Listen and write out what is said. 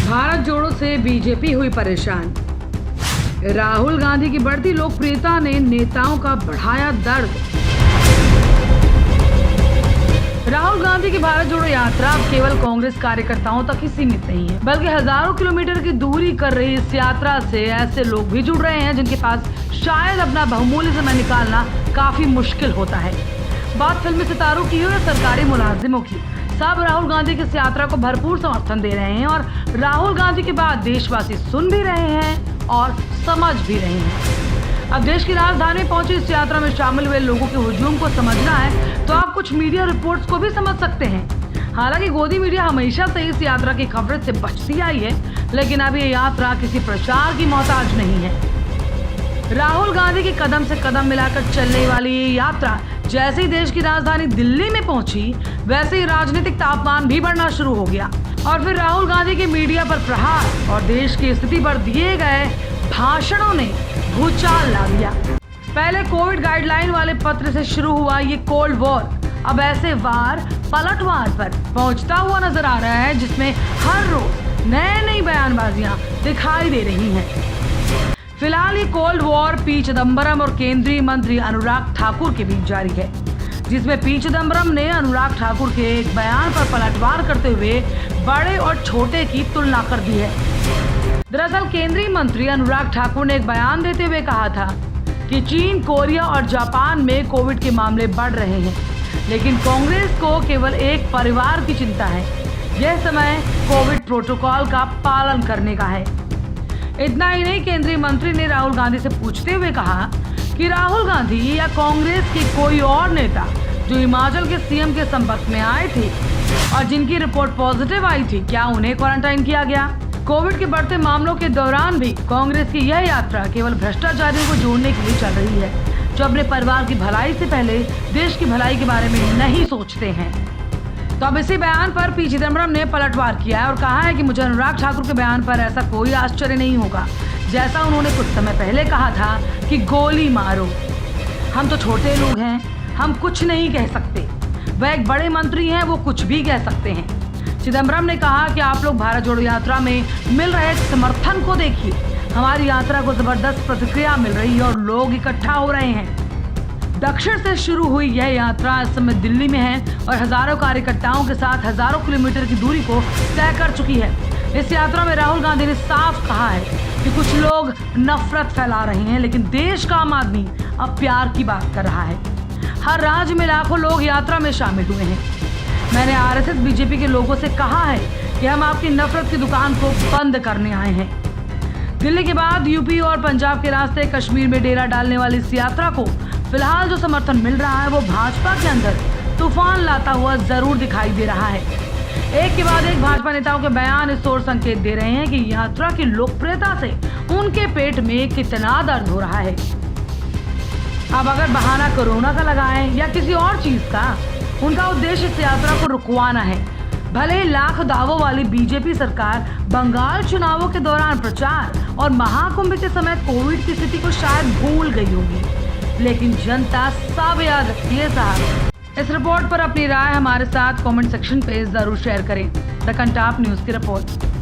भारत जोड़ो से बीजेपी हुई परेशान। राहुल गांधी की बढ़ती लोकप्रियता ने नेताओं का बढ़ाया दर्द। राहुल गांधी की भारत जोड़ो यात्रा अब केवल कांग्रेस कार्यकर्ताओं तक ही सीमित नहीं है, बल्कि हजारों किलोमीटर की दूरी कर रही इस यात्रा से ऐसे लोग भी जुड़ रहे हैं जिनके पास शायद अपना बहुमूल्य समय निकालना काफी मुश्किल होता है। बात फिल्मी सितारों की हो या सरकारी मुलाजिमों की, सब राहुल गांधी की इस यात्रा को भरपूर समर्थन दे रहे हैं और राहुल गांधी के बाद देशवासी सुन भी रहे हैं और समझ भी रहे हैं। अब देश की राजधानी पहुंची इस यात्रा में शामिल हुए लोगों के हुजूम को समझना है तो आप कुछ मीडिया रिपोर्ट्स को भी समझ सकते हैं। हालांकि गोदी मीडिया हमेशा से इस यात्रा की कवरेज से बचती आई है, लेकिन अब ये यात्रा किसी प्रचार की मोहताज नहीं है। राहुल गांधी की कदम से कदम मिलाकर चलने वाली ये यात्रा जैसे ही देश की राजधानी दिल्ली में पहुंची, वैसे ही राजनीतिक तापमान भी बढ़ना शुरू हो गया और फिर राहुल गांधी के मीडिया पर प्रहार और देश की स्थिति पर दिए गए भाषणों ने भूचाल ला दिया। पहले कोविड गाइडलाइन वाले पत्र से शुरू हुआ ये कोल्ड वॉर अब ऐसे वार पलटवार पर पहुंचता हुआ नजर आ रहा है, जिसमें हर रोज नई बयानबाजियां दिखाई दे रही हैं। फिलहाल ये कोल्ड वॉर पी चिदम्बरम और केंद्रीय मंत्री अनुराग ठाकुर के बीच जारी है, जिसमें पी चिदम्बरम ने अनुराग ठाकुर के एक बयान पर पलटवार करते हुए बड़े और छोटे की तुलना कर दी है। दरअसल केंद्रीय मंत्री अनुराग ठाकुर ने एक बयान देते हुए कहा था कि चीन, कोरिया और जापान में कोविड के मामले बढ़ रहे हैं, लेकिन कांग्रेस को केवल एक परिवार की चिंता है। यह समय कोविड प्रोटोकॉल का पालन करने का है। इतना ही नहीं, केंद्रीय मंत्री ने राहुल गांधी से पूछते हुए कहा कि राहुल गांधी या कांग्रेस के कोई और नेता जो हिमाचल के सीएम के संपर्क में आए थे और जिनकी रिपोर्ट पॉजिटिव आई थी, क्या उन्हें क्वारंटाइन किया गया? कोविड के बढ़ते मामलों के दौरान भी कांग्रेस की यह यात्रा केवल भ्रष्टाचारियों को जोड़ने के लिए चल रही है, जो अपने परिवार की भलाई से पहले देश की भलाई के बारे में नहीं सोचते हैं। तो अब इसी बयान पर पी चिदम्बरम ने पलटवार किया है और कहा है कि मुझे अनुराग ठाकुर के बयान पर ऐसा कोई आश्चर्य नहीं होगा, जैसा उन्होंने कुछ समय पहले कहा था कि गोली मारो। हम तो छोटे लोग हैं, हम कुछ नहीं कह सकते। वह एक बड़े मंत्री हैं, वो कुछ भी कह सकते हैं। चिदम्बरम ने कहा कि आप लोग भारत जोड़ो यात्रा में मिल रहे समर्थन को देखिए। हमारी यात्रा को जबरदस्त प्रतिक्रिया मिल रही है और लोग इकट्ठा हो रहे हैं। दक्षिण से शुरू हुई यह यात्रा इस समय दिल्ली में है और हजारों कार्यकर्ताओं के साथ हजारों किलोमीटर की दूरी को तय कर चुकी है। इस यात्रा में राहुल गांधी ने साफ कहा है कि कुछ लोग नफरत फैला रहे हैं, लेकिन देश का आम आदमी अब प्यार की बात कर रहा है। हर राज्य में लाखों लोग यात्रा में शामिल हुए हैं। मैंने आरएसएस बीजेपी के लोगों से कहा है कि हम आपकी नफरत की दुकान को बंद करने आए हैं। दिल्ली के बाद यूपी और पंजाब के रास्ते कश्मीर में डेरा डालने वाली इस यात्रा को फिलहाल जो समर्थन मिल रहा है वो भाजपा के अंदर तूफान लाता हुआ जरूर दिखाई दे रहा है। एक के बाद एक भाजपा नेताओं के बयान इस ओर संकेत दे रहे हैं कि यात्रा की लोकप्रियता से उनके पेट में कितना दर्द हो रहा है। अब अगर बहाना कोरोना का लगाएं या किसी और चीज का, उनका उद्देश्य इस यात्रा को रुकवाना है। भले ही लाख दावों वाली बीजेपी सरकार बंगाल चुनावों के दौरान प्रचार और महाकुंभ के समय कोविड की स्थिति को शायद भूल गई होगी, लेकिन जनता सब याद रखती है साहब। इस रिपोर्ट पर अपनी राय हमारे साथ कमेंट सेक्शन पे जरूर शेयर करें। द कंटाप न्यूज की रिपोर्ट।